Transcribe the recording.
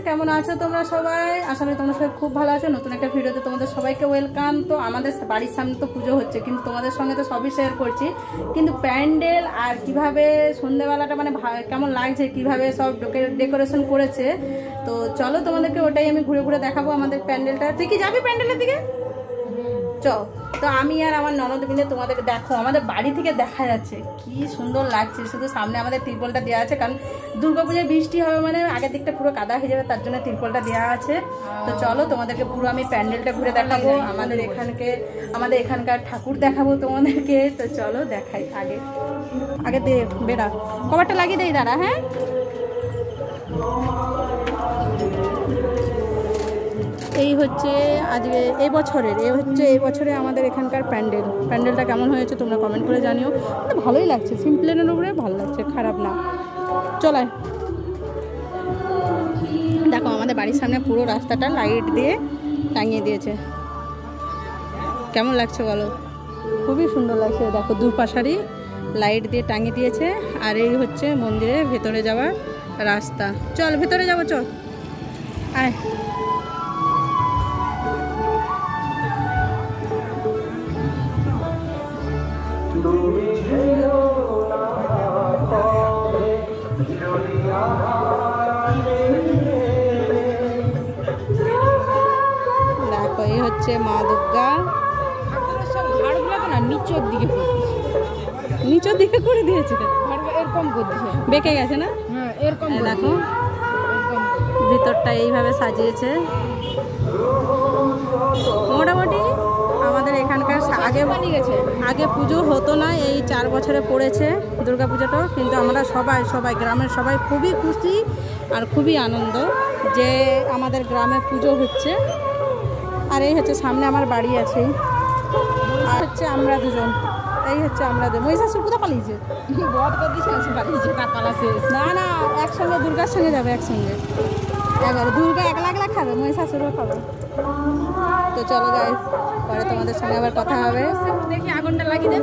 কেমন আছো তোমরা সবাই? আশা করি তোমরা সবাই খুব ভালো আছো। নতুন একটা ভিডিওতে তোমাদের সবাইকে ওয়েলকাম। তো আমাদের বাড়ির সামনে তো পুজো হচ্ছে, কিন্তু তোমাদের সঙ্গে তো সবই শেয়ার করছি। কিন্তু প্যান্ডেল আর কিভাবে সন্ধ্যেবেলাটা মানে কেমন লাগছে, কিভাবে সব ডেকোরেশন করেছে, তো চলো তোমাদেরকে ওটাই আমি ঘুরে ঘুরে দেখাবো আমাদের প্যান্ডেলটা। তুই কি যাবি প্যান্ডেলের দিকে? চল। তো আমি আর আমার ননদ মিলে তোমাদেরকে দেখো, আমাদের বাড়ি থেকে দেখা যাচ্ছে কি সুন্দর লাগছে। শুধু সামনে আমাদের তিরপলটা দেওয়া আছে, কারণ দুর্গাপূজায় বৃষ্টি হবে মানে আগের দিকটা পুরো কাদা হয়ে যাবে, তার জন্য তিরপলটা দেওয়া আছে। তো চলো তোমাদেরকে পুরো আমি প্যান্ডেলটা ঘুরে দেখাবো, আমাদের এখানকার ঠাকুর দেখাবো তোমাদেরকে। তো চলো দেখাই। আগে দে বেড়া কভারটা লাগিয়ে দেই দাঁড়া। হ্যাঁ, এই হচ্ছে আজকে এই বছরে আমাদের এখানকার প্যান্ডেলটা কেমন হয়েছে তোমরা কমেন্ট করে জানিও। ভালোই লাগছে, সিম্পলের উপরে ভালো লাগছে, খারাপ না। চলায় দেখো আমাদের বাড়ির সামনে পুরো রাস্তাটা লাইট দিয়ে টাঙিয়ে দিয়েছে। কেমন লাগছে বলো? খুবই সুন্দর লাগছে। দেখো দুপাশারই লাইট দিয়ে টাঙিয়ে দিয়েছে। আর এই হচ্ছে মন্দিরের ভেতরে যাওয়ার রাস্তা। চল ভেতরে যাবো, চল আয়। দেখো এই হচ্ছে মা দুর্গা। না নিচের দিকে করে দিয়েছে, এরকম বেঁকে গেছে না? এরকম দেখো ভিতরটা এইভাবে সাজিয়েছে। মোটামুটি আমাদের এখানকার আগে পুজো হতো না, এই 4 বছরে পড়েছে দুর্গা পুজোটা। কিন্তু আমরা সবাই গ্রামের সবাই খুবই খুশি আর খুবই আনন্দ যে আমাদের গ্রামে পুজো হচ্ছে। আর এই হচ্ছে সামনে আমার বাড়ি আছে, আর হচ্ছে আমরা দুজন, এই হচ্ছে আমরা মহিষাসুর কোথাও পালিয়েছে, না না একসঙ্গে দুর্গার সঙ্গে যাবে, একসঙ্গে এবার দুর্গা একলা খাবে, মহিষাসুরও খাবে। তো চলো গাইস, পরে তোমাদের সঙ্গে আবার কথা হবে। দেখি আগুনটা লাগিয়ে দেন।